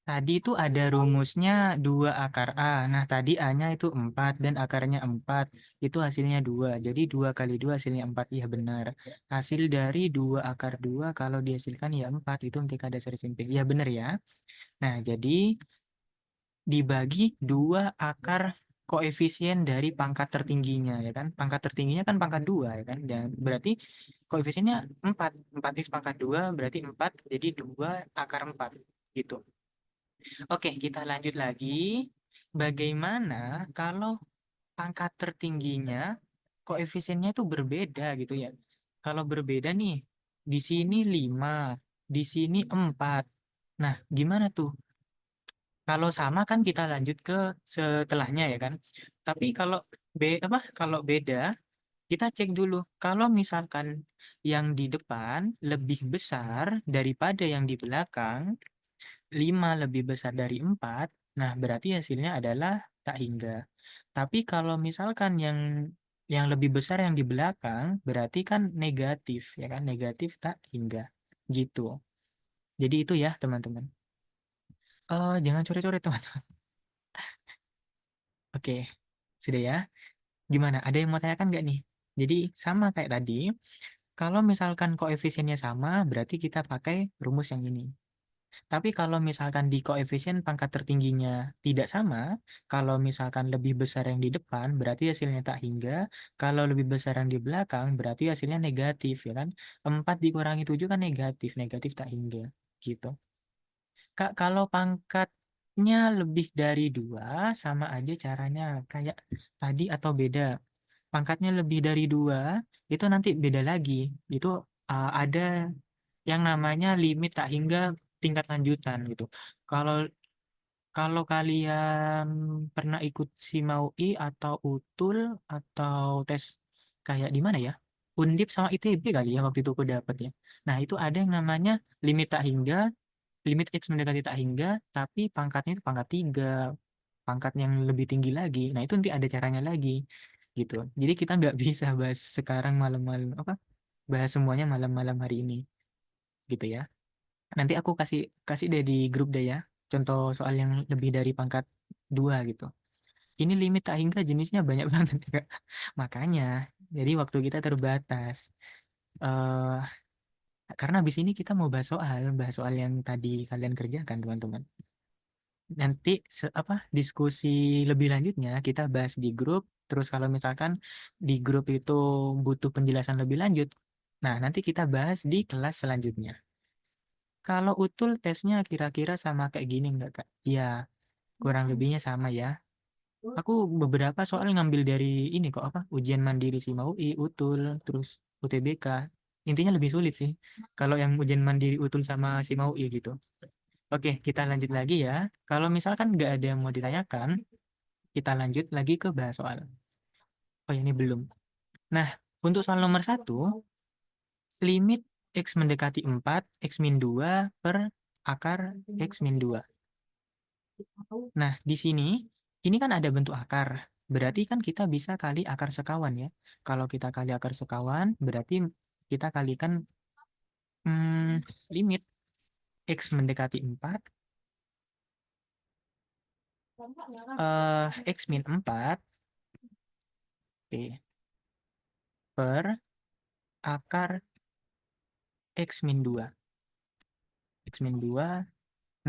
Tadi itu ada rumusnya 2 akar A. Nah, tadi A-nya itu 4 dan akarnya 4. Itu hasilnya 2. Jadi 2 kali 2 hasilnya 4. Iya benar. Hasil dari 2 akar 2 kalau dihasilkan ya 4. Itu MTK dasar simping. Iya benar ya. Nah, jadi dibagi 2 akar koefisien dari pangkat tertingginya ya kan. Pangkat tertingginya kan pangkat 2 ya kan. Dan berarti koefisiennya 4. 4x pangkat 2 berarti 4. Jadi 2 akar 4 gitu. Oke, kita lanjut lagi. Bagaimana kalau pangkat tertingginya koefisiennya itu berbeda gitu ya. Kalau berbeda nih, di sini 5, di sini 4. Nah, gimana tuh? Kalau sama kan kita lanjut ke setelahnya ya kan. Tapi kalau kalau beda, kita cek dulu. Kalau misalkan yang di depan lebih besar daripada yang di belakang, 5 lebih besar dari 4, nah berarti hasilnya adalah tak hingga. Tapi kalau misalkan yang lebih besar yang di belakang, berarti kan negatif, ya kan? Negatif tak hingga. Gitu. Jadi itu ya, teman-teman. Jangan coret-coret, teman-teman. Oke, sudah ya. Gimana? Ada yang mau tanyakan nggak nih? Jadi sama kayak tadi, kalau misalkan koefisiennya sama, berarti kita pakai rumus yang ini. Tapi kalau misalkan di koefisien pangkat tertingginya tidak sama, kalau misalkan lebih besar yang di depan, berarti hasilnya tak hingga. Kalau lebih besar yang di belakang, berarti hasilnya negatif, ya kan? 4 dikurangi 7 kan negatif, negatif tak hingga. Gitu. Kak, kalau pangkatnya lebih dari 2, sama aja caranya. Kayak tadi atau beda? Pangkatnya lebih dari 2, itu nanti beda lagi. Itu ada yang namanya limit tak hingga tingkat lanjutan gitu. Kalau kalau kalian pernah ikut SIMAUI atau UTUL atau tes kayak di mana ya? Undip sama ITB kali ya waktu itu aku dapat ya. Nah, itu ada yang namanya limit tak hingga, limit X mendekati tak hingga, tapi pangkatnya itu pangkat 3, pangkat yang lebih tinggi lagi. Nah, itu nanti ada caranya lagi gitu. Jadi kita nggak bisa bahas sekarang malam-malam bahas semuanya malam-malam hari ini gitu ya. Nanti aku kasih kasih deh di grup deh ya. Contoh soal yang lebih dari pangkat 2 gitu. Ini limit tak hingga jenisnya banyak banget ya, Kak. Makanya, jadi waktu kita terbatas. eh karena habis ini kita mau bahas soal yang tadi kalian kerjakan, teman-teman. Nanti diskusi lebih lanjutnya kita bahas di grup. Terus kalau misalkan di grup itu butuh penjelasan lebih lanjut, nah nanti kita bahas di kelas selanjutnya. Kalau utul tesnya kira-kira sama kayak gini enggak, Kak? Ya, kurang lebihnya sama ya. Aku beberapa soal ngambil dari ini kok ujian mandiri SIMAUI, utul, terus UTBK. Intinya lebih sulit sih kalau yang ujian mandiri utul sama SIMAUI gitu. Oke, kita lanjut lagi ya. Kalau misalkan nggak ada yang mau ditanyakan, kita lanjut lagi ke bahas soal. Oh, ini belum. Nah, untuk soal nomor 1, limit X mendekati 4, X min 2 per akar X min 2. Nah, di sini, ini kan ada bentuk akar. Berarti kan kita bisa kali akar sekawan ya. Kalau kita kali akar sekawan, berarti kita kalikan limit X mendekati 4, X min 4, oke, per akar X min 2. X min 2.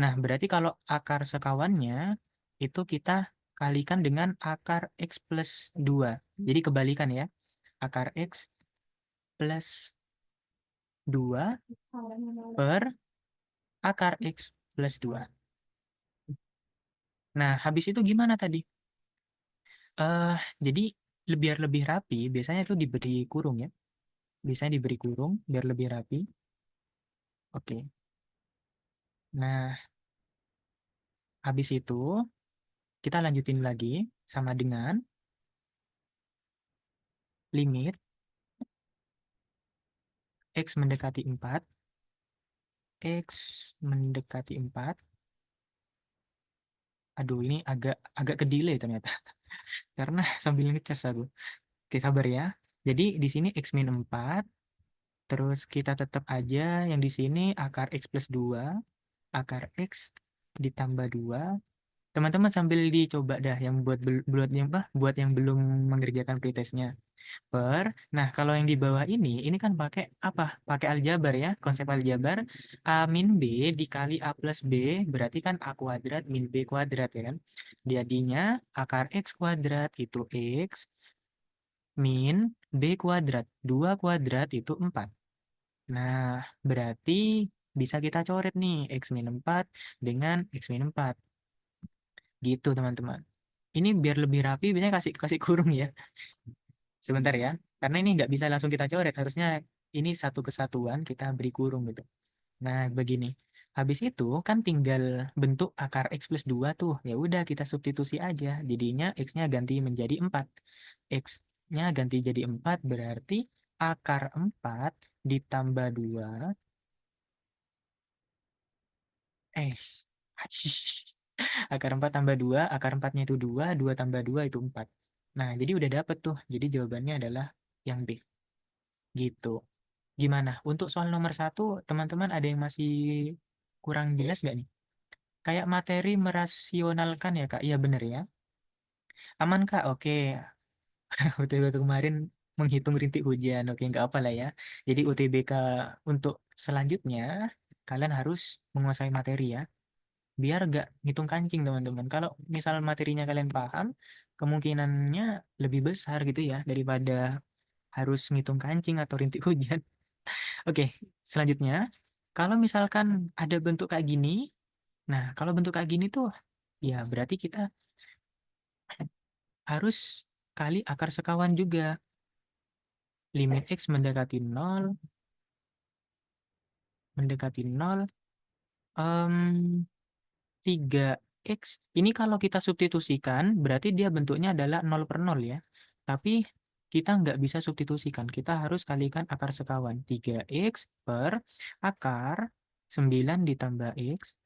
Nah, berarti kalau akar sekawannya, itu kita kalikan dengan akar X plus 2. Jadi kebalikan ya. Akar X plus 2 per akar X plus 2. Nah, habis itu gimana tadi? Jadi biar lebih rapi, biasanya itu diberi kurung ya. Biasanya diberi kurung biar lebih rapi. Oke. Nah, habis itu kita lanjutin lagi sama dengan limit X mendekati 4, X mendekati 4. Aduh, ini agak agak ke delay ternyata. Karena sambil ngecas aku. Oke, sabar ya. Jadi di sini X min 4. Terus kita tetap aja yang di sini akar X plus 2, akar X ditambah 2. Teman-teman sambil dicoba dah yang buat yang belum mengerjakan pretestnya. Nah, kalau yang di bawah ini kan pakai apa? Pakai aljabar ya, konsep aljabar. A min B dikali A plus B, berarti kan A kuadrat min B kuadrat ya kan. Jadinya akar X kuadrat itu X min B kuadrat. 2 kuadrat itu 4. Nah, berarti bisa kita coret nih, X min 4 dengan X min 4. Gitu teman-teman. Ini biar lebih rapi, biasanya kasih kasih kurung ya. Sebentar ya, karena ini nggak bisa langsung kita coret, harusnya ini satu kesatuan kita beri kurung gitu. Nah, begini. Habis itu kan tinggal bentuk akar X plus 2 tuh. Ya udah kita substitusi aja. Jadinya X-nya ganti menjadi 4. X-nya ganti jadi 4 berarti akar 4 ditambah 2. Eh, akar 4 tambah 2, akar 4-nya itu 2, 2 tambah 2 itu 4. Nah, jadi udah dapet tuh. Jadi jawabannya adalah yang B. Gitu. Gimana? Untuk soal nomor satu, teman-teman ada yang masih kurang jelas nggak nih? Kayak materi merasionalkan ya, Kak? Iya bener ya. Aman, Kak? Oke. UTBK kemarin menghitung rintik hujan. Oke, nggak apa lah ya. Jadi UTBK untuk selanjutnya, kalian harus menguasai materi ya. Biar nggak ngitung kancing, teman-teman. Kalau misal materinya kalian paham, kemungkinannya lebih besar gitu ya, daripada harus ngitung kancing atau rintik hujan. Oke, selanjutnya, kalau misalkan ada bentuk kayak gini, nah kalau bentuk kayak gini tuh, ya berarti kita harus kali akar sekawan juga. Limit X mendekati nol, em, 3X. Ini kalau kita substitusikan, berarti dia bentuknya adalah 0 per 0 ya. Tapi kita nggak bisa substitusikan, kita harus kalikan akar sekawan. 3X per akar 9 ditambah X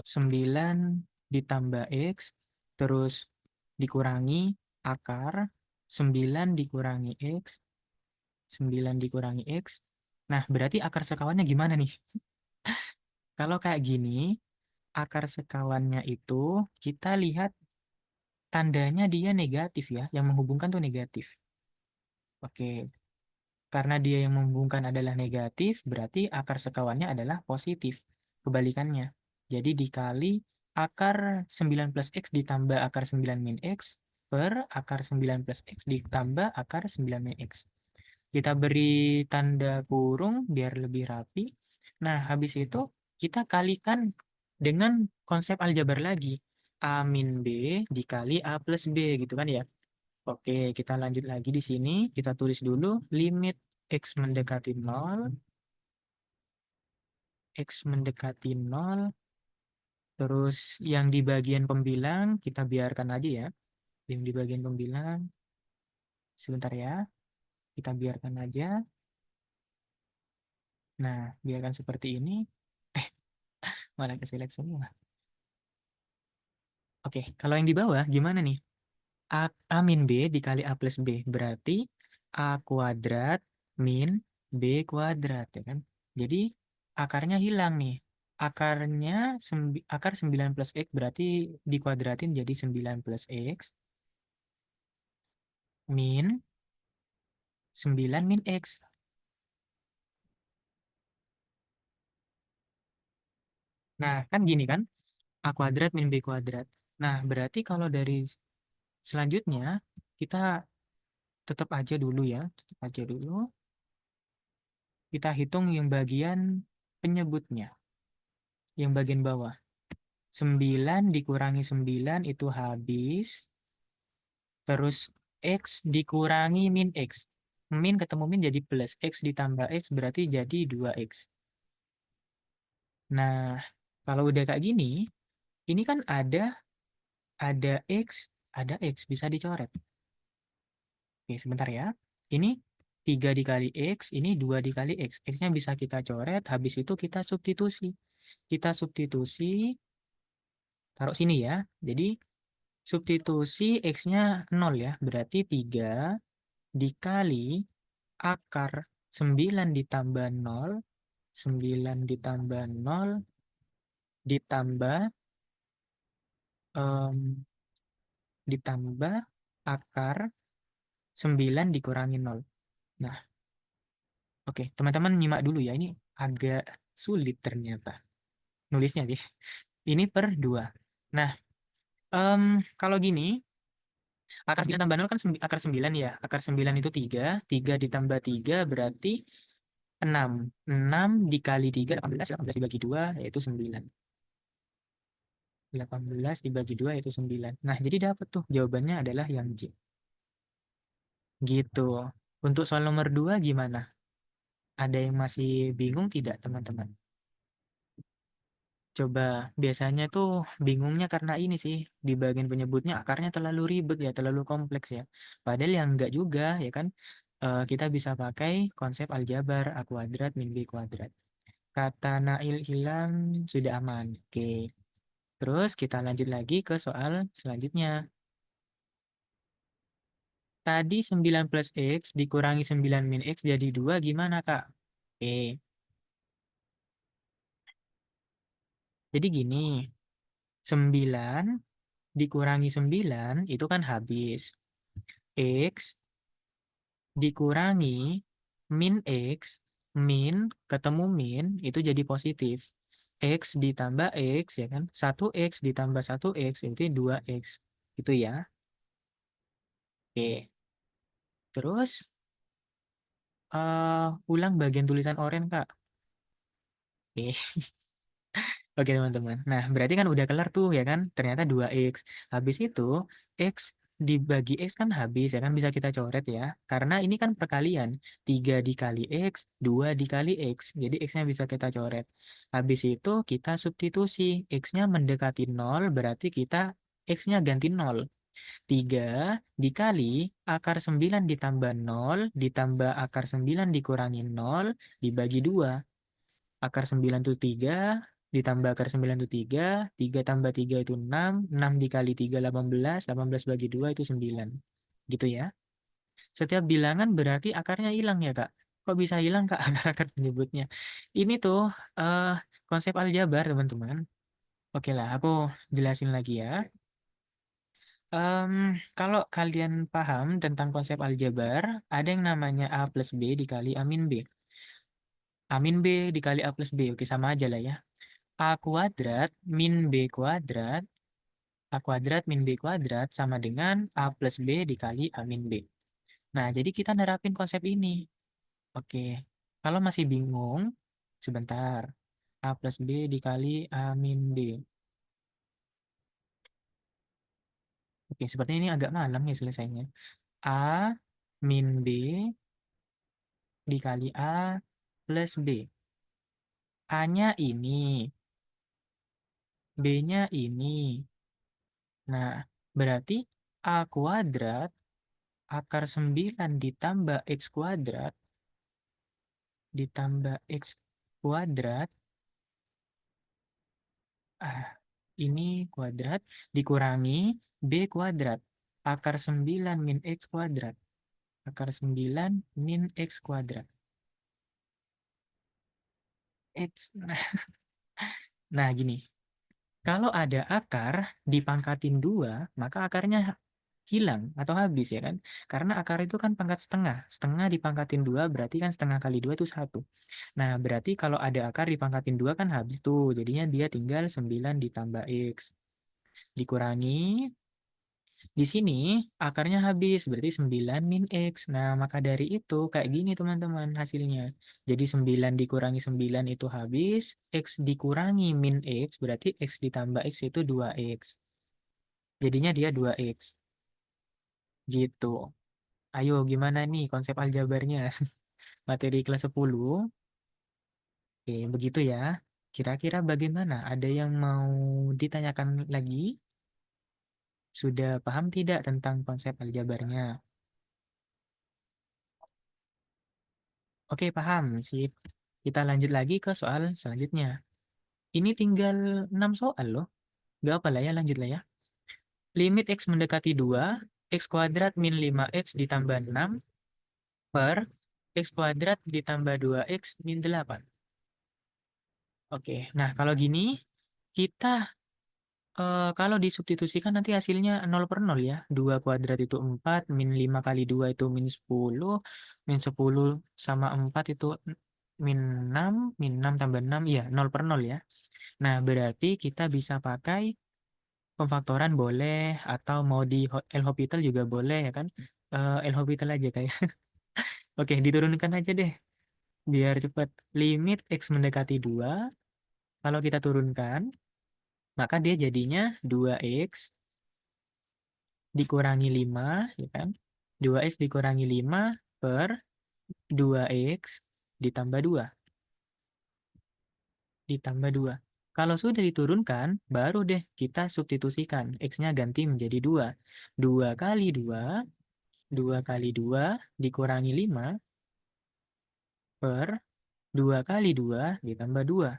9 ditambah X, terus dikurangi akar 9 dikurangi X, 9 dikurangi X. Nah, berarti akar sekawannya gimana nih? Kalau kayak gini, akar sekawannya itu kita lihat tandanya dia negatif ya, yang menghubungkan tuh negatif. Oke, karena dia yang menghubungkan adalah negatif, berarti akar sekawannya adalah positif. Kebalikannya. Jadi dikali akar 9 plus X ditambah akar 9 min X per akar 9 plus X ditambah akar 9 min X. Kita beri tanda kurung biar lebih rapi. Nah, habis itu kita kalikan dengan konsep aljabar lagi. A min B dikali A plus B gitu kan ya. Oke, kita lanjut lagi di sini. Kita tulis dulu limit X mendekati 0, X mendekati 0, terus yang di bagian pembilang kita biarkan aja ya. Yang di bagian pembilang, sebentar ya, kita biarkan aja. Nah, biarkan seperti ini. Malah keselect semua. Oke, kalau yang di bawah gimana nih? A min B dikali A plus B. Berarti A kuadrat min B kuadrat, ya kan? Jadi akarnya hilang nih. Akar 9 plus X berarti dikuadratin jadi 9 plus X min 9 min X. Nah, kan gini kan? A kuadrat min B kuadrat. Nah, berarti kalau dari selanjutnya kita tetap aja dulu ya. Tetap aja dulu. Kita hitung yang bagian penyebutnya. Yang bagian bawah. 9 dikurangi 9 itu habis. Terus X dikurangi min X. Min ketemu min jadi plus. X ditambah X berarti jadi 2X. Nah, kalau udah kayak gini, ini kan ada X, ada X. Bisa dicoret. Oke, sebentar ya. Ini 3 dikali X, ini 2 dikali X. X-nya bisa kita coret, habis itu kita substitusi. Kita substitusi, taruh sini ya. Jadi substitusi X-nya 0 ya, berarti 3 dikali akar 9 ditambah 0, 9 ditambah 0 ditambah em, ditambah akar 9 dikurangi nol. Nah, oke, teman-teman nyimak dulu ya. Ini agak sulit ternyata nulisnya nih. Ini per 2. Nah, kalau gini, akar 9 tambah 0 kan akar 9 ya. Akar 9 itu 3. 3 ditambah 3 berarti 6. 6 dikali 3, 18. 18 dibagi 2, yaitu 9. 18 dibagi 2 yaitu 9. Nah, jadi dapat tuh jawabannya adalah yang J. Gitu. Untuk soal nomor 2 gimana? Ada yang masih bingung tidak, teman-teman? Coba, biasanya tuh bingungnya karena ini sih, di bagian penyebutnya akarnya terlalu ribet ya, terlalu kompleks ya. Padahal yang enggak juga, ya kan? Kita bisa pakai konsep aljabar A kuadrat min B kuadrat. Kata Nail hilang, sudah aman. Oke. Terus kita lanjut lagi ke soal selanjutnya. Tadi 9 plus X dikurangi 9 min X jadi 2 gimana, Kak? Oke. Jadi gini, 9 dikurangi 9 itu kan habis. X dikurangi min X, min ketemu min itu jadi positif. X ditambah X ya kan, 1X ditambah 1X itu 2X. Itu ya. Oke. Terus ulang bagian tulisan oren, Kak. Oke. Oke teman-teman. Nah, berarti kan udah kelar tuh ya kan? Ternyata 2X. Habis itu X dibagi X kan habis ya kan bisa kita coret ya. Karena ini kan perkalian. 3 dikali X, 2 dikali X. Jadi X-nya bisa kita coret. Habis itu kita substitusi. X-nya mendekati 0 berarti kita X-nya ganti 0. 3 dikali akar 9 ditambah 0 ditambah akar 9 dikurangi 0 dibagi 2. Akar 9 itu 3, ditambah akar 9 itu 3, 3 tambah 3 itu 6 dikali 3 18, 18 bagi 2 itu 9. Gitu ya. Setiap bilangan berarti akarnya hilang ya, Kak. Kok bisa hilang, Kak, akar-akar penyebutnya? Ini tuh eh, konsep aljabar, teman-teman. Oke lah, aku jelasin lagi ya. Kalau kalian paham tentang konsep aljabar, ada yang namanya A plus B dikali A min B. A min B dikali A plus B, oke sama aja lah ya. A kuadrat min B kuadrat, A kuadrat min B kuadrat sama dengan A plus B dikali A min B. Nah, jadi kita nerapin konsep ini. Oke, kalau masih bingung, sebentar. A plus B dikali A min B. Oke, sepertinya ini agak malam ya selesainya. A min B dikali A plus B. A-nya ini, B-nya ini. Nah, berarti A kuadrat akar 9 ditambah X kuadrat ditambah X kuadrat, ah, ini kuadrat, dikurangi B kuadrat. Akar 9 min X kuadrat. Akar 9 min X kuadrat. X. Nah, gini. Kalau ada akar dipangkatin 2, maka akarnya hilang atau habis ya kan? Karena akar itu kan pangkat setengah. Setengah dipangkatin 2 berarti kan setengah kali 2 itu 1. Nah, berarti kalau ada akar dipangkatin 2 kan habis tuh. Jadinya dia tinggal 9 ditambah X. Dikurangi. Di sini akarnya habis. Berarti 9 min X. Nah, maka dari itu kayak gini teman-teman hasilnya. Jadi 9 dikurangi 9 itu habis. X dikurangi min X. Berarti X ditambah X itu 2X. Jadinya dia 2X. Gitu. Ayo gimana nih konsep aljabarnya? Materi kelas 10. Oke, begitu ya. Kira-kira bagaimana? Ada yang mau ditanyakan lagi? Sudah paham tidak tentang konsep aljabarnya? Oke, paham. Sip. Kita lanjut lagi ke soal selanjutnya. Ini tinggal 6 soal loh. Gak apa lah ya, lanjut lah ya. Limit X mendekati 2, X kuadrat min 5X ditambah 6 per X kuadrat ditambah 2X min 8. Oke, nah kalau gini, kita kalau disubstitusikan nanti hasilnya 0 per 0 ya. 2 kuadrat itu 4, min 5 kali 2 itu min 10, min 10 sama 4 itu min 6, min 6 tambah 6, iya 0 per 0 ya. Nah, berarti kita bisa pakai pemfaktoran boleh, atau mau di L'Hopital juga boleh ya kan. L'Hopital aja kayak. Oke, diturunkan aja deh, biar cepat. Limit X mendekati 2, kalau kita turunkan, maka dia jadinya 2X dikurangi 5, ya kan? 2X dikurangi 5 per 2X ditambah 2. Ditambah 2. Kalau sudah diturunkan, baru deh kita substitusikan. X-nya ganti menjadi 2. 2 kali 2, 2 kali 2 dikurangi 5 per 2 kali 2 ditambah 2.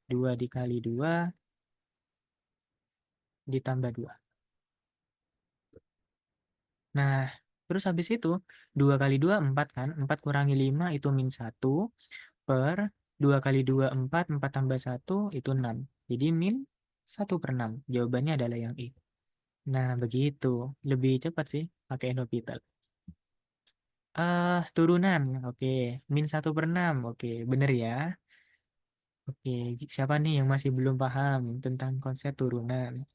2 dikali 2 ditambah 2. Nah, terus habis itu 2 kali 2 4 kan? 4 kurangi 5 itu min 1 per 2 kali 2 4, 4 tambah 1 itu 6. Jadi min 1 per 6. Jawabannya adalah yang E. Nah, begitu. Lebih cepat sih pakai L'Hopital. Turunan. Oke, min 1 per 6. Oke, bener ya. Oke, siapa nih yang masih belum paham tentang konsep turunan?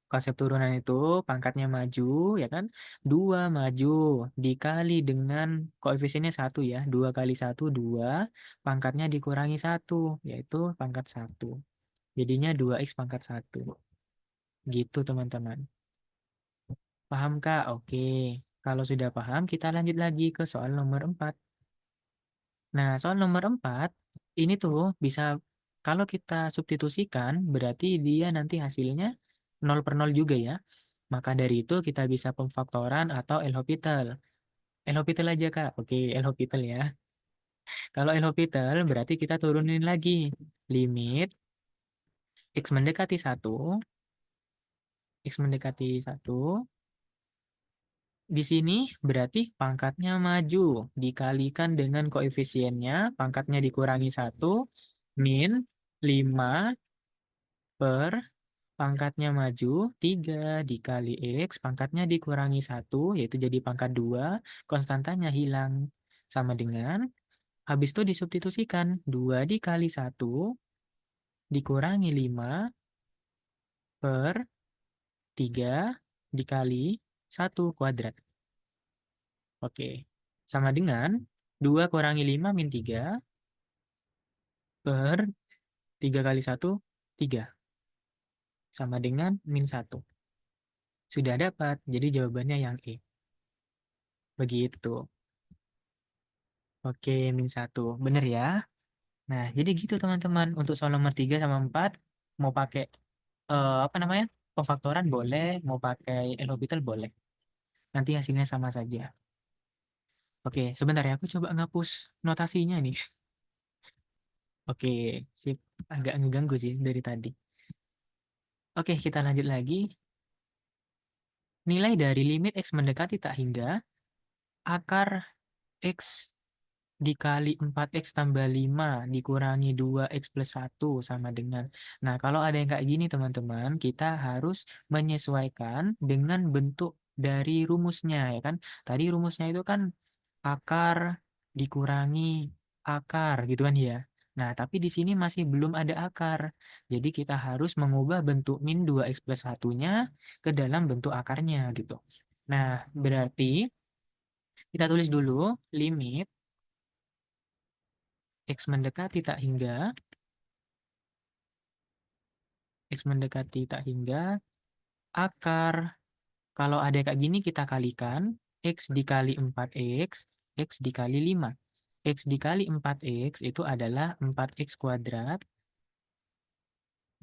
Konsep turunan itu pangkatnya maju, ya kan? 2 maju dikali dengan koefisiennya 1 ya. 2 kali 1, 2. Pangkatnya dikurangi 1, yaitu pangkat 1. Jadinya 2X pangkat 1. Gitu teman-teman. Paham Kak? Oke. Kalau sudah paham, kita lanjut lagi ke soal nomor 4. Nah, soal nomor 4, ini tuh bisa, kalau kita substitusikan, berarti dia nanti hasilnya 0 per 0 juga ya. Maka dari itu kita bisa pemfaktoran atau L'Hopital. L'Hopital aja Kak. Oke, L'Hopital ya. Kalau L'Hopital berarti kita turunin lagi. Limit X mendekati 1, X mendekati 1. Di sini berarti pangkatnya maju. Dikalikan dengan koefisiennya, pangkatnya dikurangi 1, min 5 per pangkatnya maju 3 dikali X, pangkatnya dikurangi 1, yaitu jadi pangkat 2, konstantanya hilang. Sama dengan, habis itu disubstitusikan, 2 dikali 1 dikurangi 5 per 3 dikali 1 kuadrat. Oke, sama dengan 2 kurangi 5 min 3 per 3 kali 1, 3. Sama dengan min 1. Sudah dapat, jadi jawabannya yang E. Begitu. Oke, min 1. Bener ya? Nah, jadi gitu teman-teman. Untuk soal nomor 3 sama 4, mau pakai apa namanya? Pemfaktoran boleh, mau pakai L'Hopital boleh. Nanti hasilnya sama saja. Oke, sebentar ya, aku coba ngapus notasinya nih. Oke, sip. Agak ngeganggu sih dari tadi. Oke, kita lanjut lagi. Nilai dari limit X mendekati tak hingga, akar X dikali 4X tambah 5 dikurangi 2X plus 1 sama dengan. Nah, kalau ada yang kayak gini teman-teman, kita harus menyesuaikan dengan bentuk dari rumusnya ya kan. Tadi rumusnya itu kan akar dikurangi akar gitu kan ya. Nah, tapi di sini masih belum ada akar. Jadi kita harus mengubah bentuk min 2X plus 1-nya ke dalam bentuk akarnya gitu. Nah, berarti kita tulis dulu limit X mendekati tak hingga, X mendekati tak hingga, akar, kalau ada kayak gini kita kalikan, X dikali 4X, X dikali 5. X dikali 4X itu adalah 4X kuadrat,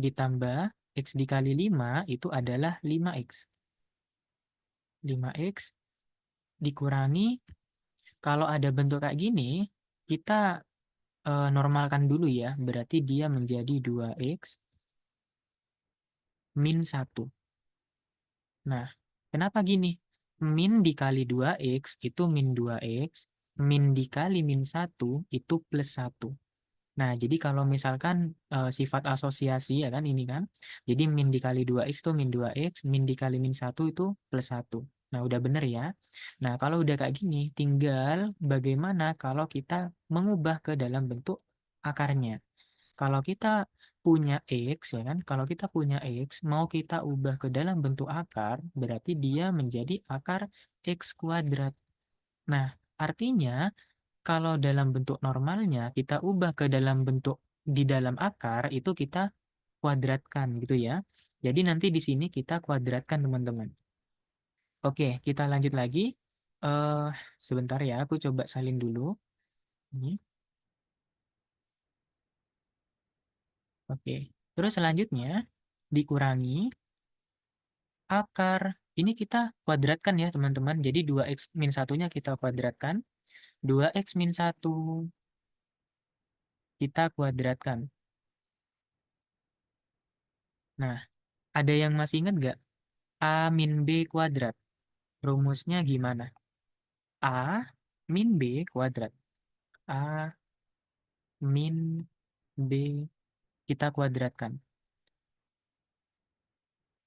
ditambah X dikali 5 itu adalah 5X. 5X dikurangi, kalau ada bentuk kayak gini, kita normalkan dulu ya, berarti dia menjadi 2X min 1. Nah, kenapa gini? Min dikali 2X itu min 2X, min dikali min 1 itu plus 1. Nah, jadi kalau misalkan sifat asosiasi ya kan ini kan. Jadi min dikali 2x tuh min 2x, min dikali min 1 itu plus 1. Nah, udah bener ya. Nah, kalau udah kayak gini, tinggal bagaimana kalau kita mengubah ke dalam bentuk akarnya. Kalau kita punya x ya kan, kalau kita punya x, mau kita ubah ke dalam bentuk akar, berarti dia menjadi akar x kuadrat. Nah, artinya kalau dalam bentuk normalnya kita ubah ke dalam bentuk di dalam akar itu kita kuadratkan gitu ya. Jadi nanti di sini kita kuadratkan teman-teman. Oke, kita lanjut lagi. eh Sebentar ya, aku coba salin dulu. Ini. Oke. Terus selanjutnya dikurangi akar. Ini kita kuadratkan ya teman-teman. Jadi 2x min satunya kita kuadratkan. 2x min 1 kita kuadratkan. Nah, ada yang masih ingat nggak? A min B kuadrat. Rumusnya gimana? A min B kuadrat. A min B kita kuadratkan.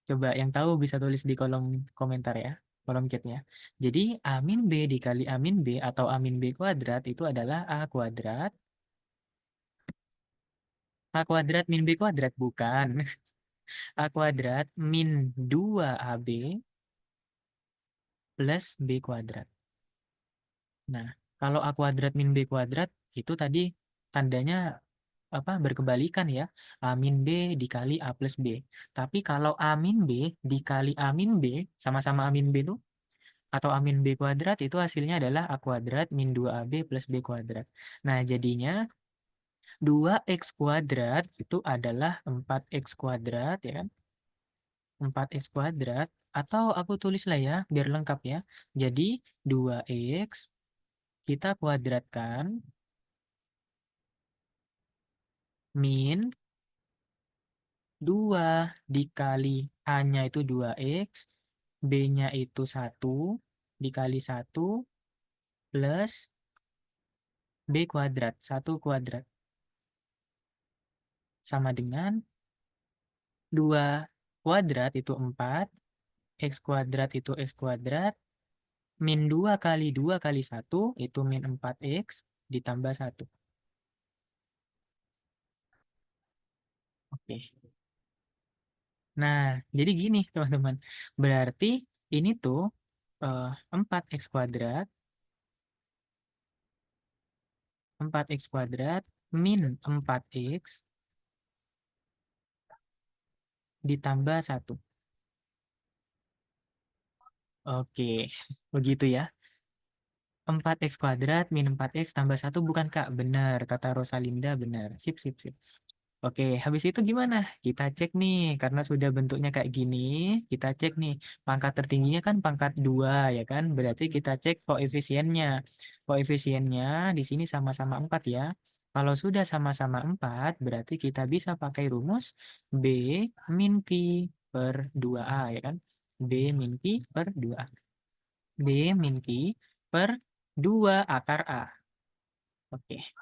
Coba yang tahu bisa tulis di kolom komentar ya, kolom chatnya. Jadi A min B dikali A min B atau A min B kuadrat itu adalah A kuadrat. A kuadrat min B kuadrat bukan. A kuadrat min 2AB plus B kuadrat. Nah, kalau A kuadrat min B kuadrat itu tadi tandanya apa berkebalikan ya. A min B dikali A plus B. Tapi kalau A min B dikali A min B sama-sama A min B itu atau A min B kuadrat itu hasilnya adalah A kuadrat min 2AB plus B kuadrat. Nah, jadinya 2x kuadrat itu adalah 4x kuadrat ya kan? 4x kuadrat atau aku tulis lah ya biar lengkap ya. Jadi 2x kita kuadratkan min 2 dikali A-nya itu 2x, B-nya itu 1 dikali 1 plus B kuadrat, 1 kuadrat. Sama dengan 2 kuadrat itu 4, x kuadrat itu x kuadrat, min 2 kali 2 kali 1 itu min 4x ditambah 1. Oke. Nah, jadi gini teman-teman. Berarti ini tuh 4x kuadrat 4x kuadrat min 4x ditambah 1. Oke, begitu ya. 4x kuadrat min 4x tambah 1 bukan Kak? Benar, kata Rosalinda benar. Sip, sip, sip. Oke, habis itu gimana? Kita cek nih, karena sudah bentuknya kayak gini, kita cek nih. Pangkat tertingginya kan pangkat 2 ya kan? Berarti kita cek koefisiennya. Koefisiennya di sini sama-sama 4 ya. Kalau sudah sama-sama 4, berarti kita bisa pakai rumus B min Q per 2A ya kan? B min Q per 2A. B min Q per 2 akar A. Oke.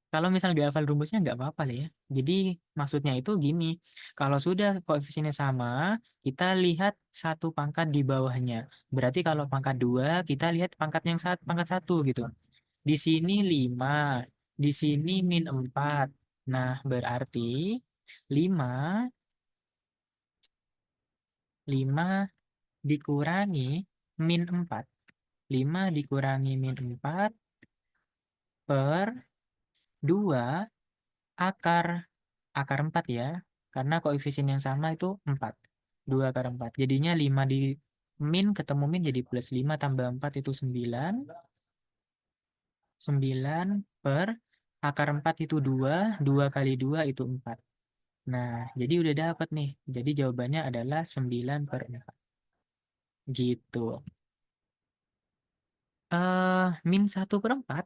Kalau misal nggak hafal rumusnya nggak apa-apa lah ya. Jadi maksudnya itu gini, kalau sudah koefisiennya sama, kita lihat satu pangkat di bawahnya. Berarti kalau pangkat 2, kita lihat pangkat satu gitu. Di sini 5, di sini min 4. Nah, berarti 5, 5 dikurangi min 4. 5 dikurangi min 4 per 2 akar akar 4 ya. Karena koefisien yang sama itu 4. 2 akar 4. Jadinya 5 di min ketemu min jadi plus 5 tambah 4 itu 9. 9 per akar 4 itu 2. 2 kali 2 itu 4. Nah, jadi udah dapat nih. Jadi jawabannya adalah 9 per 4. Gitu. Min 1 per 4.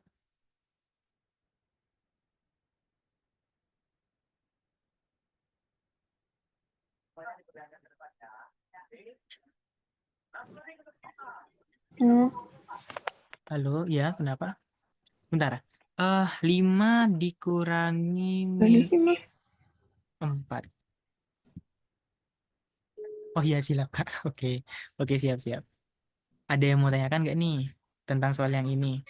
Hmm, Halo, ya kenapa? Bentar. 5 dikurangi Ini min sih mah 4. Oh iya, silap, Kak. Oke. Oke, siap-siap. Ada yang mau tanyakan nggak nih tentang soal yang ini?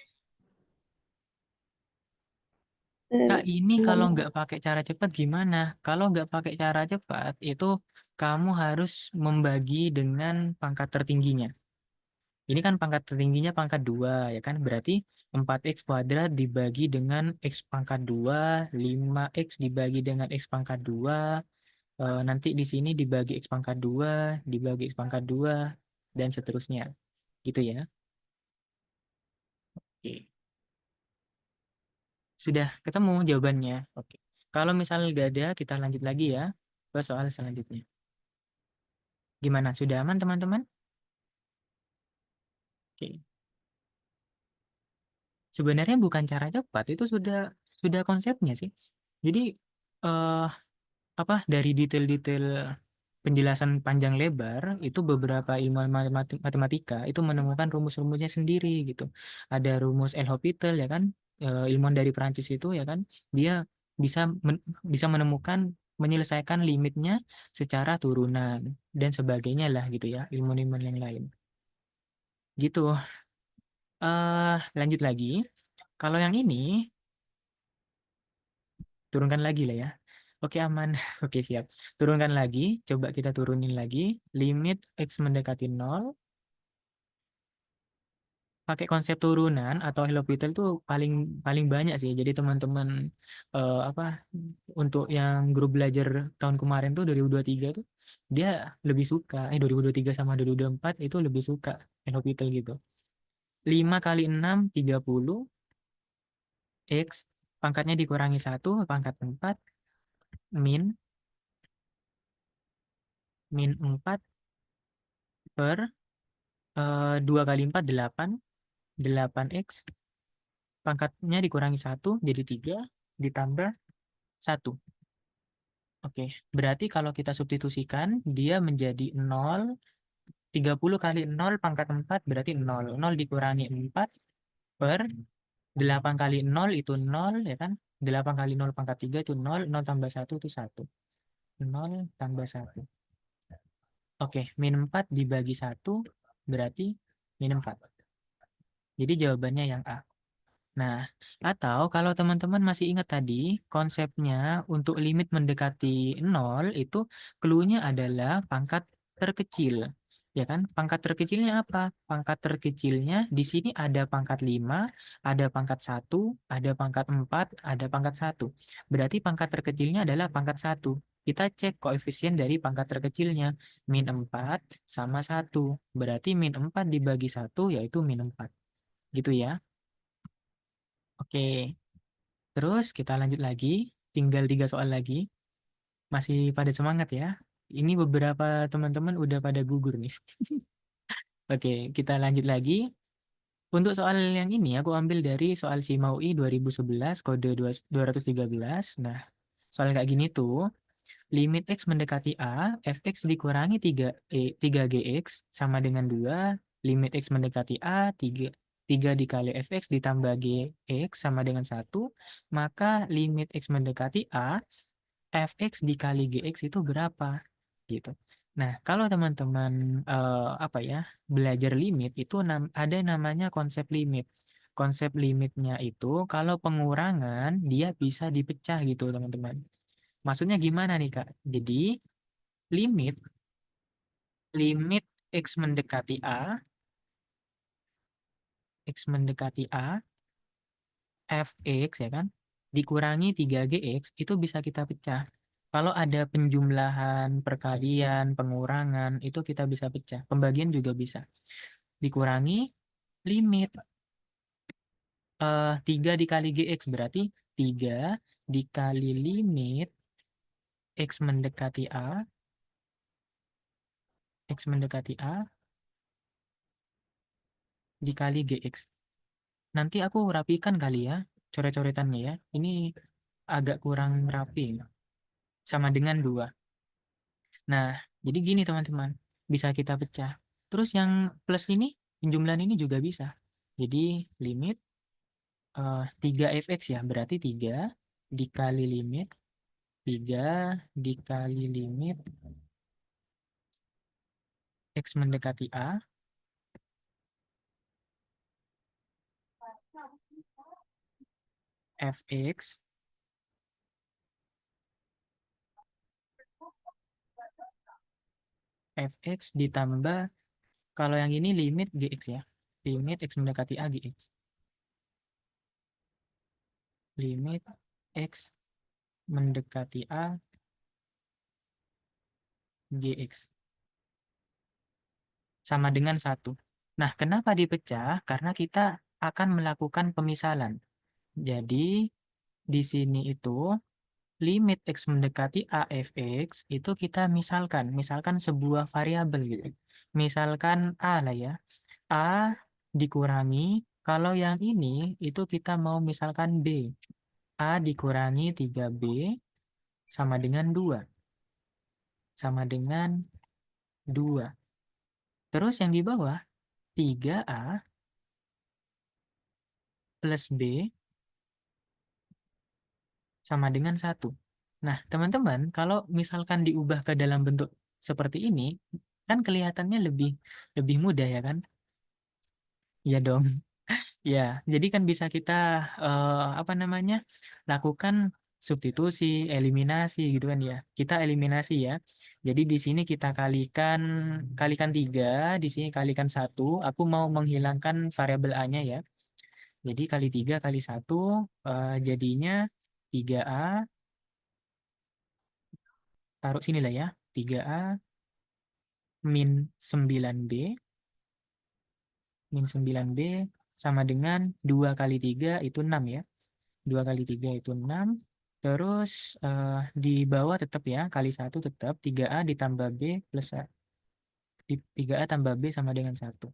Kak, ini kalau sebentar. nggak pakai cara cepat gimana? Kalau nggak pakai cara cepat, itu kamu harus membagi dengan pangkat tertingginya. Ini kan pangkat tertingginya pangkat 2, ya kan? Berarti 4x kuadrat dibagi dengan x pangkat 2, 5x dibagi dengan x pangkat 2, nanti di sini dibagi x pangkat 2, dibagi x pangkat 2, dan seterusnya. Gitu ya. Oke. Sudah ketemu jawabannya. Oke. Kalau misalnya nggak ada, kita lanjut lagi ya ke soal selanjutnya. Gimana? Sudah aman, teman-teman? Oke. Sebenarnya bukan cara cepat, itu sudah konsepnya sih. Jadi eh apa dari detail-detail penjelasan panjang lebar itu beberapa ilmuwan matematika itu menemukan rumus-rumusnya sendiri gitu. Ada rumus L'Hopital ya kan, ilmuwan dari Perancis itu ya kan, dia bisa bisa menemukan menyelesaikan limitnya secara turunan dan sebagainya lah gitu ya, ilmu-ilmuwan yang lain. Gitu. Lanjut lagi. Kalau yang ini turunkan lagi lah ya. Oke, aman. Oke, siap. Turunkan lagi. Coba kita turunin lagi. Limit X mendekati 0. Pakai konsep turunan atau L'Hopital itu paling paling banyak sih. Jadi teman-teman apa untuk yang grup belajar tahun kemarin tuh 2023 tuh dia lebih suka 2023 sama 2024 itu lebih suka L'Hopital gitu. 5 kali 6 30 X pangkatnya dikurangi 1 pangkat 4 min 4 per 2 kali 4 8 8x pangkatnya dikurangi 1 jadi 3 ditambah 1. Oke, berarti kalau kita substitusikan dia menjadi 0. 30 kali 0 pangkat 4 berarti 0. 0 dikurangi 4 per 8 kali 0 itu 0 ya kan. 8 kali 0 pangkat 3 itu 0. 0 tambah 1 itu 1. 0 tambah 1. Oke, min 4 dibagi 1 berarti min 4. Jadi jawabannya yang A. Nah, atau kalau teman-teman masih ingat tadi, konsepnya untuk limit mendekati 0 itu clue-nya adalah pangkat terkecil. Ya kan? Pangkat terkecilnya apa? Pangkat terkecilnya di sini ada pangkat 5, ada pangkat 1, ada pangkat 4, ada pangkat 1. Berarti pangkat terkecilnya adalah pangkat 1. Kita cek koefisien dari pangkat terkecilnya. Min 4 sama 1. Berarti min 4 dibagi 1 yaitu min 4. Gitu ya. Oke. Terus kita lanjut lagi, tinggal 3 soal lagi. Masih pada semangat ya. Ini beberapa teman-teman udah pada gugur nih. Oke, kita lanjut lagi. Untuk soal yang ini aku ambil dari soal SIMA UI 2011 kode 213. Nah, soal kayak gini tuh, limit X mendekati A, fx dikurangi 3gx sama dengan 2, limit X mendekati A, 3 dikali fx ditambah gx sama dengan 1, maka limit X mendekati A, fx dikali gx itu berapa gitu. Nah, kalau teman-teman apa ya belajar limit itu ada namanya konsep limit. Konsep limitnya itu kalau pengurangan dia bisa dipecah gitu teman-teman. Maksudnya gimana nih Kak? Jadi limit limit x mendekati a, x mendekati a, fx ya kan, dikurangi 3gx itu bisa kita pecah. Kalau ada penjumlahan, perkalian, pengurangan, itu kita bisa pecah. Pembagian juga bisa. Dikurangi limit 3 dikali gx berarti 3 dikali limit x mendekati a, x mendekati a dikali gx. Nanti aku rapikan kali ya coret-coretannya ya. Ini agak kurang rapi sama dengan 2. Nah, jadi gini teman-teman, bisa kita pecah. Terus yang plus ini, penjumlahan ini juga bisa. Jadi limit 3fx ya, berarti 3 dikali limit 3 dikali limit x mendekati A fx fx ditambah, kalau yang ini limit gx ya, limit x mendekati A gx, limit x mendekati A gx sama dengan 1. Nah, kenapa dipecah? Karena kita akan melakukan pemisalan. Jadi, di sini itu limit x mendekati a fx itu kita misalkan sebuah variabel gitu. Misalkan a lah ya. A dikurangi, kalau yang ini itu kita mau misalkan b. A dikurangi 3b sama dengan 2. Sama dengan 2. Terus yang di bawah 3a plus b sama dengan 1. Nah, teman-teman, kalau misalkan diubah ke dalam bentuk seperti ini, kan kelihatannya lebih lebih mudah ya kan? Iya dong. Ya, jadi kan bisa kita apa namanya? Lakukan substitusi, eliminasi gitu kan ya. Kita eliminasi ya. Jadi di sini kita kalikan 3, di sini kalikan 1. Aku mau menghilangkan variabel A-nya ya. Jadi kali 3 kali 1 jadinya 3A, taruh sini lah ya. 3A min 9B, min 9B sama dengan 2 kali 3 itu 6 ya. 2 kali 3 itu 6. Terus di bawah tetap ya, kali 1 tetap 3A ditambah B plus A. 3A tambah B sama dengan 1.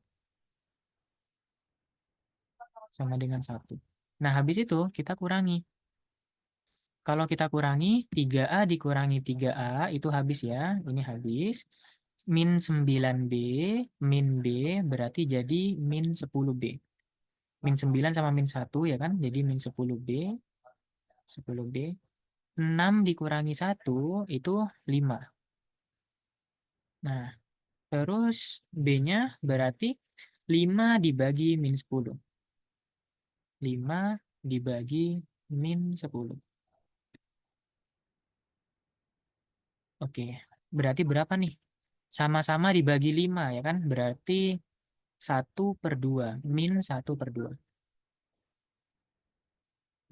Sama dengan 1. Nah, habis itu kita kurangi. Kalau kita kurangi, 3A dikurangi 3A itu habis ya. Ini habis. Min 9B, min B berarti jadi min 10B. Min 9 sama min 1 ya kan? Jadi min 10B. 10B. 6 dikurangi 1 itu 5. Nah, terus B-nya berarti 5 dibagi min 10. 5 dibagi min 10. Oke, berarti berapa nih? Sama-sama dibagi 5 ya kan? Berarti 1/2. Min 1/2.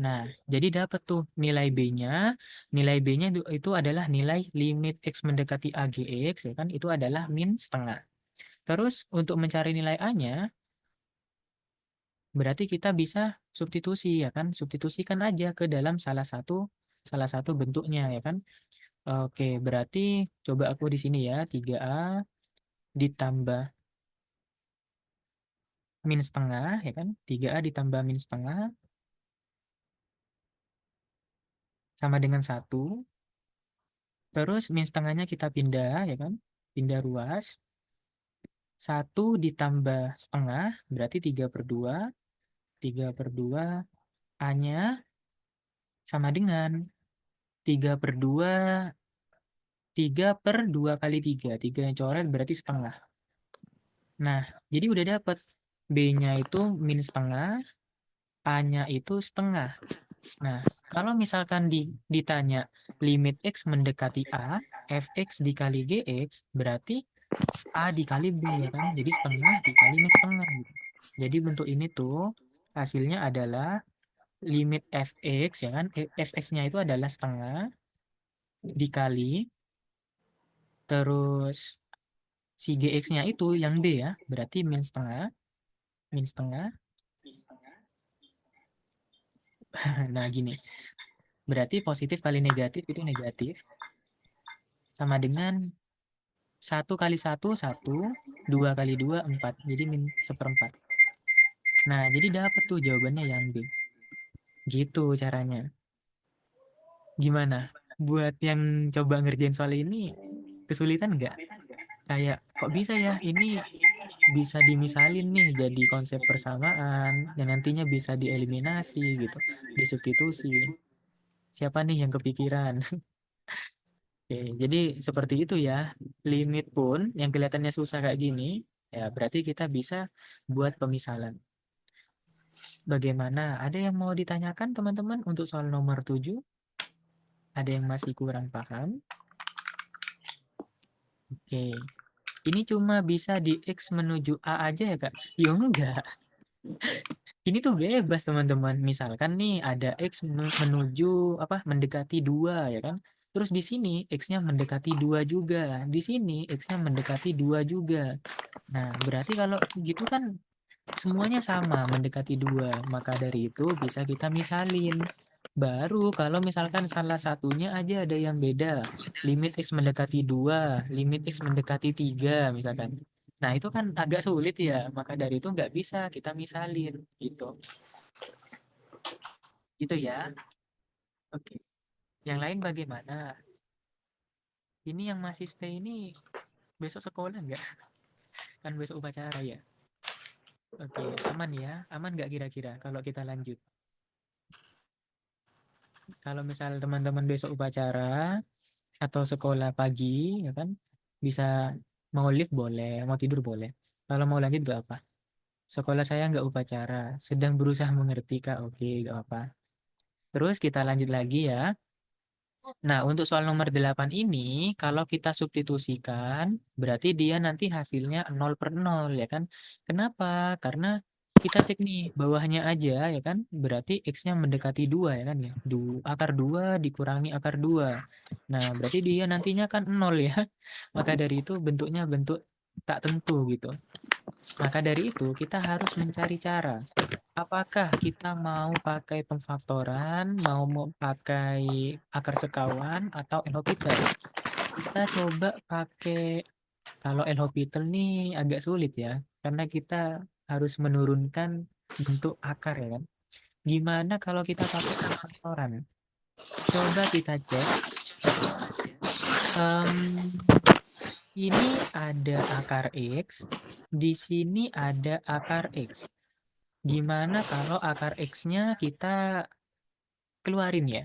Nah, jadi dapat tuh nilai B-nya. Nilai B-nya itu adalah nilai limit X mendekati AGX, ya kan? Itu adalah min setengah. Terus untuk mencari nilai A-nya, berarti kita bisa substitusi, ya kan? Substitusikan aja ke dalam salah satu bentuknya, ya kan? Oke, berarti coba aku di sini ya, 3A ditambah min setengah, ya kan? 3A ditambah min setengah sama dengan 1. Terus min setengahnya kita pindah, ya kan? Pindah ruas. 1 ditambah setengah berarti 3/2. 3/2 A-nya sama dengan 3/2. 3/2 kali 3. 3 yang coret berarti setengah. Nah, jadi udah dapat. B-nya itu min setengah, A-nya itu setengah. Nah, kalau misalkan ditanya limit X mendekati A, fx dikali gx, berarti A dikali B ya kan? Jadi setengah dikali min setengah gitu. Jadi bentuk ini tuh hasilnya adalah limit fx ya kan? Fx-nya itu adalah setengah dikali terus si gx-nya itu yang B ya, berarti min setengah, min setengah. Nah, gini. Berarti positif kali negatif itu negatif sama dengan 1 kali 1 1, 2 kali 2 4. Jadi min seperempat. Nah, jadi dapat tuh jawabannya yang B. Gitu caranya. Gimana? Buat yang coba ngerjain soal ini, kesulitan nggak? Kayak, kok bisa ya? Ini bisa dimisalin nih jadi konsep persamaan yang nantinya bisa dieliminasi gitu, disubstitusi. Siapa nih yang kepikiran? Oke, jadi seperti itu ya. Limit pun yang kelihatannya susah kayak gini, ya berarti kita bisa buat pemisalan. Bagaimana? Ada yang mau ditanyakan teman-teman untuk soal nomor 7? Ada yang masih kurang paham? Oke. Ini cuma bisa di X menuju A aja ya, Kak? Ya enggak. Ini tuh bebas, teman-teman. Misalkan nih ada X menuju apa? Mendekati 2 ya kan? Terus di sini X-nya mendekati 2 juga. Di sini X-nya mendekati 2 juga. Nah, berarti kalau gitu kan semuanya sama, mendekati 2. Maka dari itu bisa kita misalin. Baru kalau misalkan salah satunya aja ada yang beda. Limit X mendekati 2, limit X mendekati 3 misalkan. Nah, itu kan agak sulit ya. Maka dari itu nggak bisa kita misalin. Gitu. Itu ya. Oke. Yang lain bagaimana? Ini yang masih stay ini besok sekolah nggak? Kan besok upacara ya. Oke, aman ya. Aman nggak kira-kira kalau kita lanjut? Kalau misal teman-teman besok upacara atau sekolah pagi, ya kan, bisa mau live boleh, mau tidur boleh. Kalau mau lanjut gak apa. Sekolah saya nggak upacara, sedang berusaha mengerti Kak. Oke, gak apa. Terus kita lanjut lagi ya. Nah, untuk soal nomor 8 ini, kalau kita substitusikan, berarti dia nanti hasilnya 0/0, ya kan? Kenapa? Karena kita cek nih, bawahnya aja, ya kan? Berarti X-nya mendekati 2, ya kan ya? Akar 2 dikurangi akar 2. Nah, berarti dia nantinya kan 0, ya. Maka dari itu bentuknya bentuk tak tentu, gitu. Maka dari itu, kita harus mencari cara. Apakah kita mau pakai pemfaktoran, mau pakai akar sekawan, atau L'Hopital? Kita coba pakai, kalau L'Hopital nih agak sulit ya, karena kita harus menurunkan bentuk akar ya kan. Gimana kalau kita pakai pemfaktoran? Coba kita cek. Em, ini ada akar X, di sini ada akar X. Gimana kalau akar X-nya kita keluarin ya?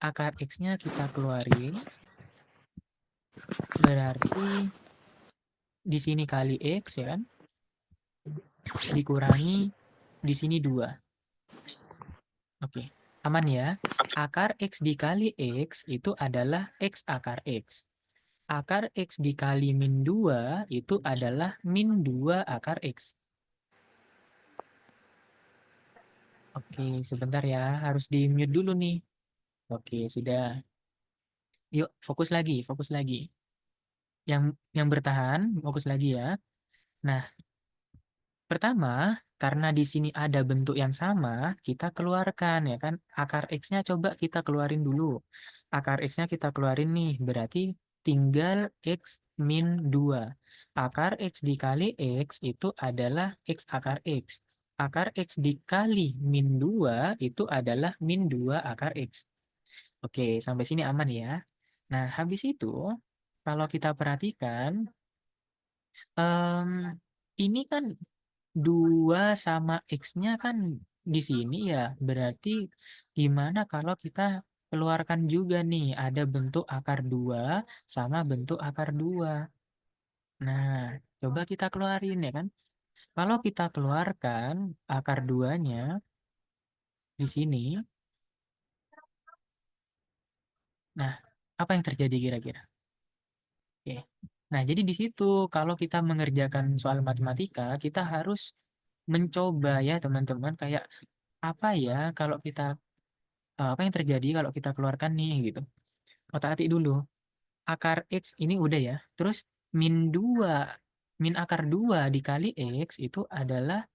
Akar X-nya kita keluarin, berarti di sini kali X ya kan, dikurangi di sini 2. Oke, aman ya. Akar X dikali X itu adalah X akar X. Akar X dikali min 2 itu adalah min 2 akar X. Oke, sebentar ya, harus di mute dulu nih. Oke, sudah. Yuk, fokus lagi, fokus lagi. Yang bertahan, fokus lagi ya. Nah, pertama, karena di sini ada bentuk yang sama, kita keluarkan ya kan. Akar X-nya coba kita keluarin dulu. Akar X-nya kita keluarin nih, berarti tinggal X min 2. Akar X dikali X itu adalah X akar X. Akar X dikali min 2 itu adalah min 2 akar X. Oke, sampai sini aman ya. Nah, habis itu, kalau kita perhatikan, em, ini kan 2 sama X-nya kan di sini ya. Berarti gimana kalau kita keluarkan juga nih. Ada bentuk akar 2 sama bentuk akar 2. Nah, coba kita keluarin ya kan. Kalau kita keluarkan akar 2-nya di sini. Nah, apa yang terjadi kira-kira? Oke. Nah, jadi di situ kalau kita mengerjakan soal matematika, kita harus mencoba ya teman-teman kayak apa ya kalau kita apa yang terjadi kalau kita keluarkan nih gitu. Otak-atik dulu. Akar X ini udah ya. Terus min 2, min akar 2 dikali X itu adalah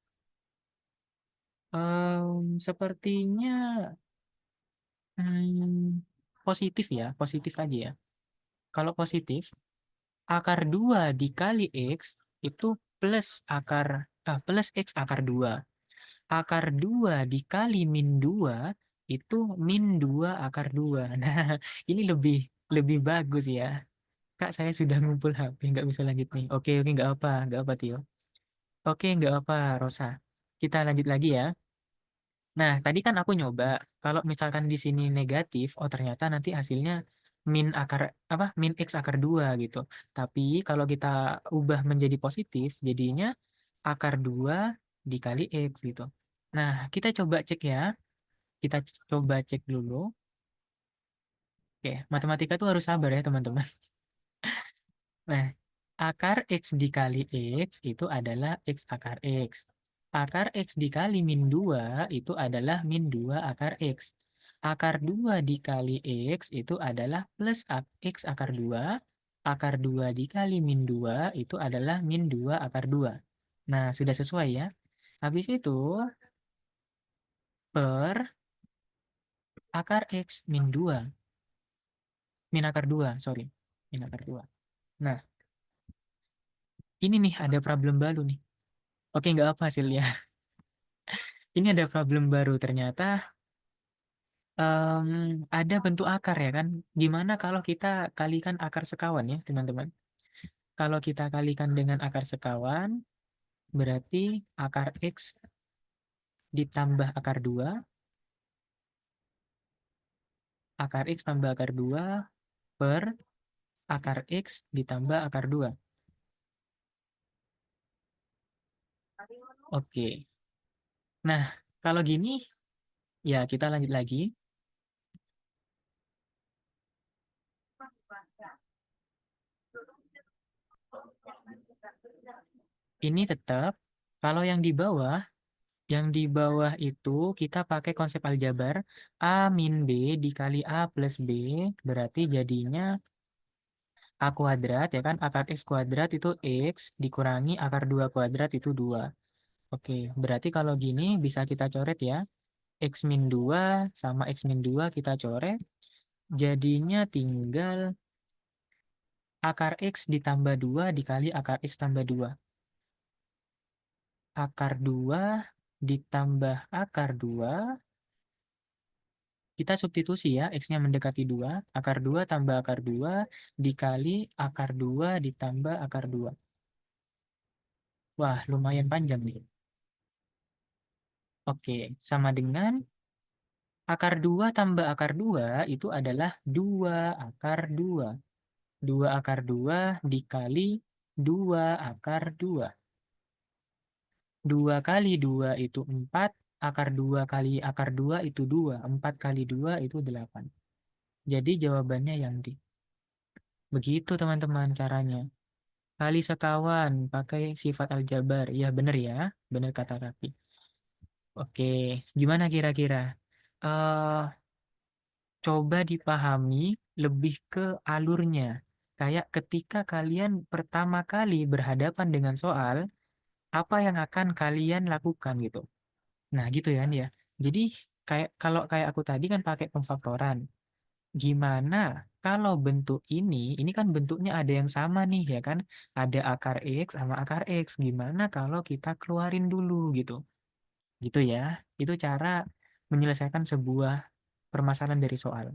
sepertinya hmm, positif ya. Positif aja ya. Kalau positif, akar 2 dikali X itu plus X akar 2. Akar 2 dikali min 2 itu min 2 akar 2. Nah, ini lebih lebih bagus ya. Kak, saya sudah ngumpul HP, nggak bisa lanjut nih. Oke, oke, nggak apa, Tio. Oke, nggak apa, Rosa. Kita lanjut lagi ya. Nah, tadi kan aku nyoba, kalau misalkan di sini negatif, oh ternyata nanti hasilnya min akar apa? Min x akar 2 gitu. Tapi kalau kita ubah menjadi positif, jadinya akar 2 dikali x gitu. Nah, kita coba cek ya. Kita coba cek dulu. Oke, matematika tuh harus sabar ya, teman-teman. Nah, akar X dikali X itu adalah X akar X. Akar X dikali min 2 itu adalah min 2 akar X. Akar 2 dikali X itu adalah plus X akar 2. Akar 2 dikali min 2 itu adalah min 2 akar 2. Nah, sudah sesuai ya. Habis itu per akar X min 2. Min akar 2, sorry. Min akar 2. Nah, ini nih ada problem baru nih. Oke, nggak apa hasilnya. Ini ada problem baru ternyata ada bentuk akar ya kan. Gimana kalau kita kalikan akar sekawan ya teman-teman. Kalau kita kalikan dengan akar sekawan berarti akar X ditambah akar 2, akar X tambah akar 2 per akar X ditambah akar 2. Oke. Nah, kalau gini ya kita lanjut lagi. Ini tetap kalau yang di bawah itu kita pakai konsep aljabar A min B dikali A plus B berarti jadinya A kuadrat ya kan, akar X kuadrat itu X dikurangi akar 2 kuadrat itu 2. Oke, berarti kalau gini bisa kita coret ya. X min 2 sama X min 2 kita coret. Jadinya tinggal akar X ditambah 2 dikali akar X tambah 2. Akar 2 ditambah akar 2. Kita substitusi ya, X-nya mendekati 2. Akar 2 tambah akar 2 dikali akar 2 ditambah akar 2. Wah, lumayan panjang nih. Oke, sama dengan akar 2 tambah akar 2 itu adalah 2 akar 2. 2 akar 2 dikali 2 akar 2. 2 kali 2 itu 4. Akar 2 kali akar 2 itu 2. 4 kali 2 itu 8. Jadi jawabannya yang D. Begitu teman-teman caranya. Kali sekawan pakai sifat aljabar. Ya benar ya. Benar kata Raffi. Oke, gimana kira-kira? Eh Coba dipahami lebih ke alurnya. Kayak ketika kalian pertama kali berhadapan dengan soal, apa yang akan kalian lakukan gitu. Nah, gitu ya, ya. Jadi kayak aku tadi kan pakai pemfaktoran. Gimana kalau bentuk ini kan bentuknya ada yang sama nih ya kan? Ada akar X sama akar X. Gimana kalau kita keluarin dulu gitu. Gitu ya. Itu cara menyelesaikan sebuah permasalahan dari soal.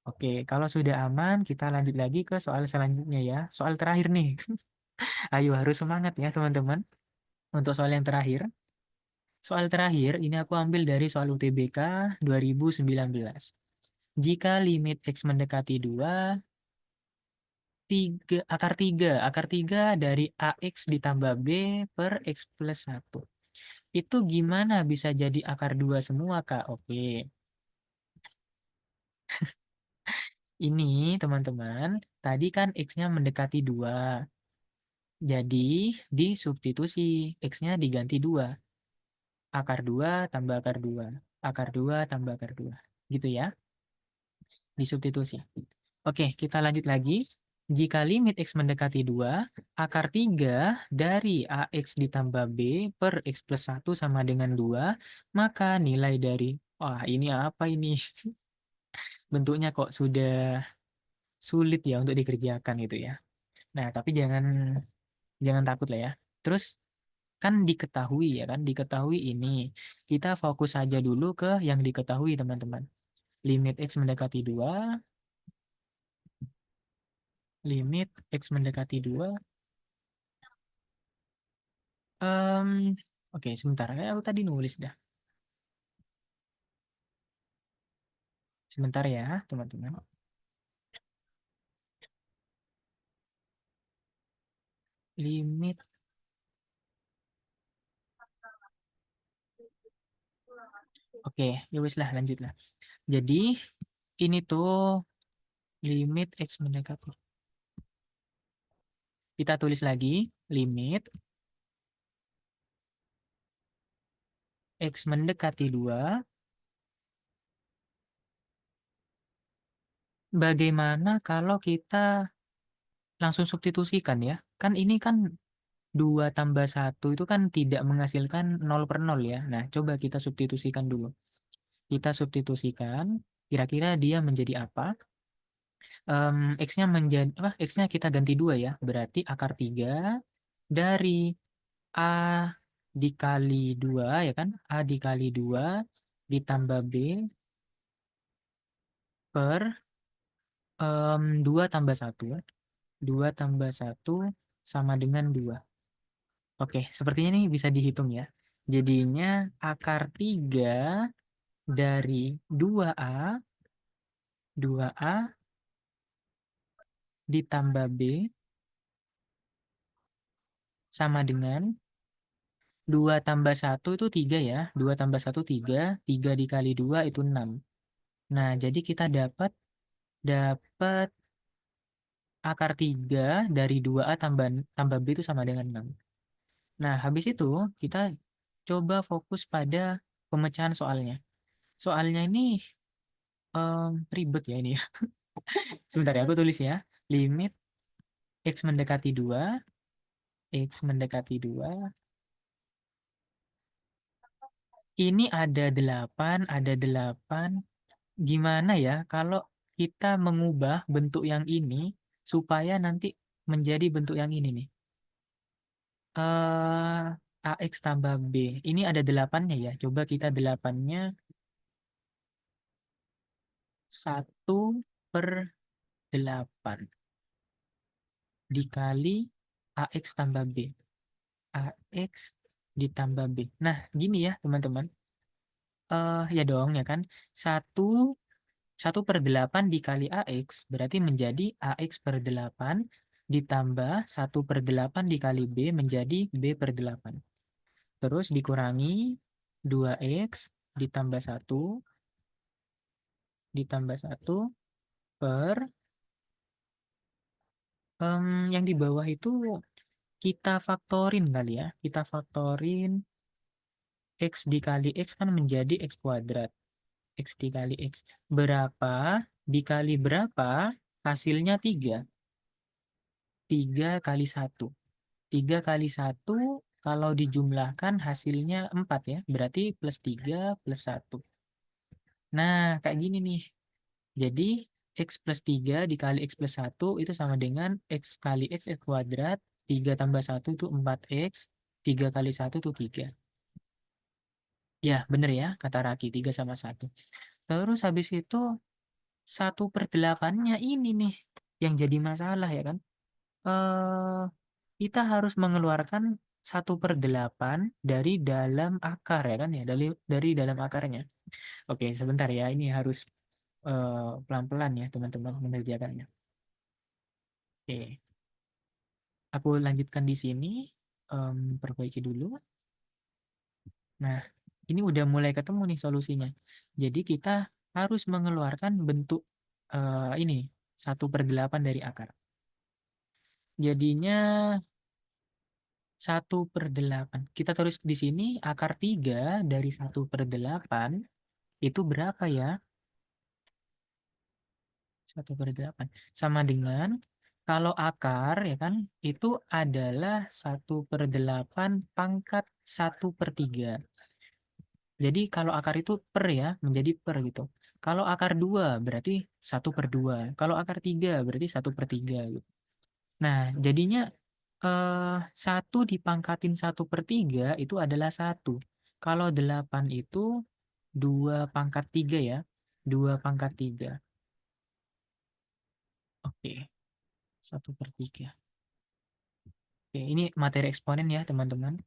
Oke, kalau sudah aman, kita lanjut lagi ke soal selanjutnya ya. Soal terakhir nih. Ayo, harus semangat ya, teman-teman. Untuk soal yang terakhir. Soal terakhir, ini aku ambil dari soal UTBK 2019. Jika limit X mendekati 2, akar 3 dari AX ditambah B per X plus 1. Itu gimana bisa jadi akar 2 semua, Kak? Oke, ini teman-teman, tadi kan X-nya mendekati 2. Jadi, disubstitusi, X-nya diganti 2. Akar 2 tambah akar 2. Akar 2 tambah akar 2. Gitu ya, disubstitusi. Oke, kita lanjut lagi. Jika limit X mendekati 2, akar 3 dari AX ditambah B per X plus 1 sama dengan 2, maka nilai dari, wah ini apa ini? Bentuknya kok sudah sulit ya untuk dikerjakan gitu ya. Nah, tapi jangan jangan takut lah ya. Terus kan diketahui ya kan, diketahui ini. Kita fokus saja dulu ke yang diketahui teman-teman. Limit X mendekati 2, limit X mendekati 2. Em, oke, sebentar ya, aku tadi nulis dah. Sebentar ya, teman-teman. Limit. Oke, ya wis lah, lanjut lah. Jadi ini tuh limit x mendekati. Kita tulis lagi limit x mendekati 2. Bagaimana kalau kita langsung substitusikan ya? Kan ini kan 2 tambah satu itu kan tidak menghasilkan 0/0 ya. Nah, coba kita substitusikan dulu. Kita substitusikan, kira-kira dia menjadi apa? X-nya menjadi apa? X-nya kita ganti 2 ya. Berarti akar 3 dari A dikali 2 ya kan? A dikali 2 ditambah B per 2 tambah satu. 2 tambah satu sama dengan 2. Oke, sepertinya ini bisa dihitung ya. Jadinya akar 3 dari 2A ditambah B sama dengan 2 tambah satu itu 3 ya. 2 tambah satu 3. 3 dikali 2 itu 6. Nah, jadi kita dapat dapat akar 3 dari 2A tambah tambah B itu sama dengan 6. Nah, habis itu kita coba fokus pada pemecahan soalnya. Soalnya ini ribet ya ini ya. Sebentar ya, aku tulis ya. Limit X mendekati 2, X mendekati 2. Ini ada 8, ada 8. Gimana ya kalau kita mengubah bentuk yang ini supaya nanti menjadi bentuk yang ini nih. AX tambah B. Ini ada 8-nya ya. Coba kita 8-nya 1/8 dikali AX tambah B. AX ditambah B. Nah, gini ya teman-teman. Ya dong ya kan. 1/8 dikali AX berarti menjadi AX/8 ditambah 1/8 dikali B menjadi B/8. Terus dikurangi 2X ditambah satu ditambah satu per yang di bawah itu kita faktorin kali ya. Kita faktorin X dikali X kan menjadi X kuadrat. X dikali X. Berapa dikali berapa? Hasilnya 3. 3 kali satu. 3 kali satu kalau dijumlahkan hasilnya 4 ya. Berarti plus 3 plus satu. Nah, kayak gini nih. Jadi, X plus 3 dikali X plus satu itu sama dengan X kali X, X kuadrat. 3 tambah satu itu 4X. 3 kali satu itu 3. Ya, bener ya, kata Raki. 3 sama satu. Terus habis itu 1/8-nya ini nih yang jadi masalah ya kan. eh Kita harus mengeluarkan 1/8 dari dalam akar ya kan ya, dari dalam akarnya. Oke, sebentar ya, ini harus pelan-pelan ya teman-teman mengerjakannya. Oke, aku lanjutkan di sini, perbaiki dulu. Nah, ini udah mulai ketemu nih solusinya. Jadi kita harus mengeluarkan bentuk ini 1/8 dari akar. Jadinya 1/8. Kita tulis di sini akar 3 dari 1/8 itu berapa ya? 1/8. Sama dengan kalau akar ya kan itu adalah 1/8 pangkat 1/3. Jadi kalau akar itu per ya menjadi per gitu. Kalau akar 2 berarti 1/2. Kalau akar 3 berarti 1/3 gitu. Nah, jadinya 1 dipangkatin 1/3 itu adalah 1. Kalau 8 itu 2 pangkat 3 ya. 2 pangkat 3. Oke, 1/3. Oke, ini materi eksponen ya teman-teman.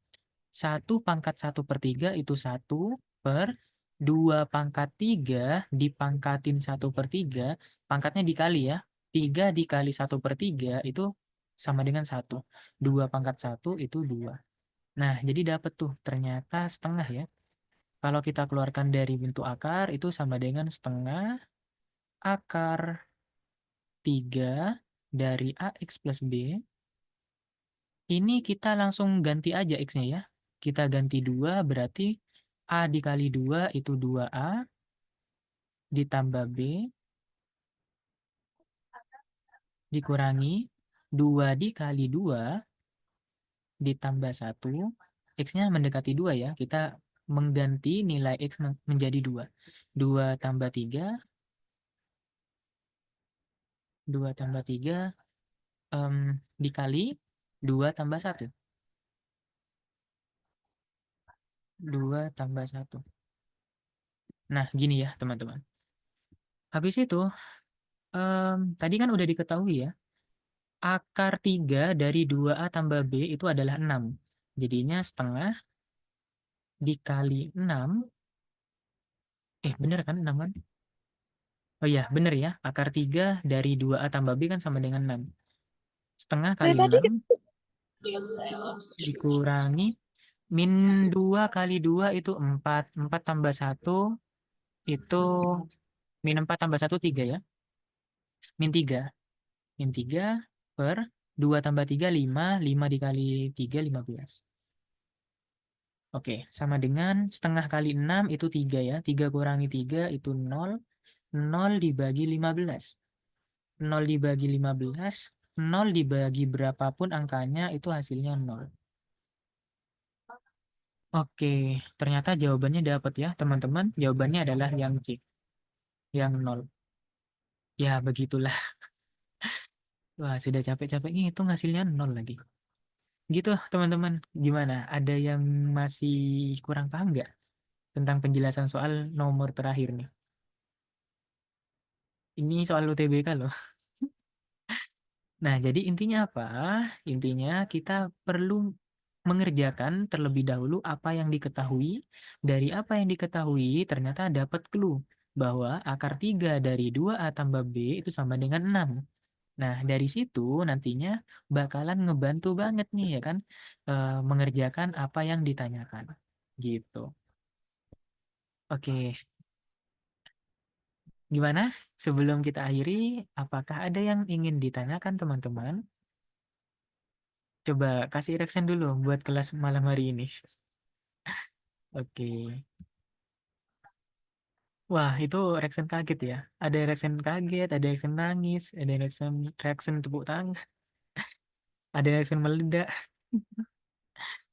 1/1/3 itu 1/2 dipangkatin 1/3, pangkatnya dikali ya. 3 dikali 1/3 itu sama dengan 1. 2/1 itu 2. Nah, jadi dapat tuh ternyata setengah ya. Kalau kita keluarkan dari bentuk akar itu sama dengan setengah akar 3 dari AX plus B. Ini kita langsung ganti aja X-nya ya. Kita ganti 2 berarti A dikali 2 itu 2A ditambah B dikurangi 2 dikali 2 ditambah 1. X-nya mendekati 2 ya. Kita mengganti nilai X menjadi 2. 2 tambah 3, 2 tambah 3 dikali 2 tambah 1. 2 tambah 1. Nah, gini ya teman-teman. Habis itu, tadi kan udah diketahui ya, akar 3 dari 2A tambah B itu adalah 6. Jadinya setengah dikali 6. Bener kan 6 kan? Oh iya, bener ya. Akar 3 dari 2A tambah B kan sama dengan 6. Setengah Dari kali tadi 6 dikurangi min 2 kali 2 itu 4. 4 tambah 1 itu min 4 tambah 1 3 ya. Min 3. Min 3 per 2 tambah 3 5. 5 dikali 3 15. Oke, sama dengan setengah kali 6 itu 3 ya. 3 kurangi 3 itu 0. 0 dibagi 15. 0 dibagi 15. 0 dibagi berapapun angkanya itu hasilnya 0. Oke, ternyata jawabannya dapat ya teman-teman. Jawabannya adalah yang C, yang 0. Ya, begitulah. Wah, sudah capek-capek ngitung hasilnya 0 lagi. Gitu teman-teman. Gimana? Ada yang masih kurang paham nggak tentang penjelasan soal nomor terakhir nih? Ini soal UTBK loh. Nah, jadi intinya apa? Intinya kita perlu mengerjakan terlebih dahulu apa yang diketahui. Dari apa yang diketahui, ternyata dapat clue bahwa akar 3 dari 2A tambah B itu sama dengan 6. Nah, dari situ nantinya bakalan ngebantu banget nih ya kan, mengerjakan apa yang ditanyakan. Gitu. Oke, gimana? Sebelum kita akhiri, apakah ada yang ingin ditanyakan teman-teman? Coba kasih reaction dulu buat kelas malam hari ini. Oke. Wah, itu reaction kaget ya. Ada reaction kaget, ada reaction nangis, ada reaction tepuk tangan, ada reaction meledak.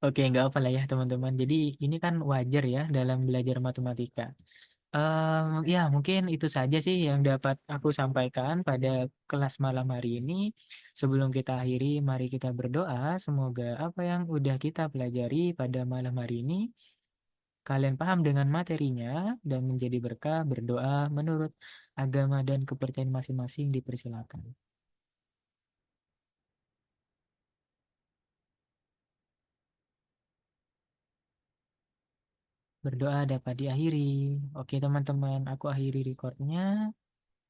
Oke, nggak apa lah ya teman-teman. Jadi ini kan wajar ya dalam belajar matematika. Ya, mungkin itu saja sih yang dapat aku sampaikan pada kelas malam hari ini. Sebelum kita akhiri, mari kita berdoa. Semoga apa yang udah kita pelajari pada malam hari ini kalian paham dengan materinya dan menjadi berkah. Berdoa menurut agama dan kepercayaan masing-masing dipersilakan. Berdoa dapat diakhiri. Oke teman-teman, aku akhiri recordnya.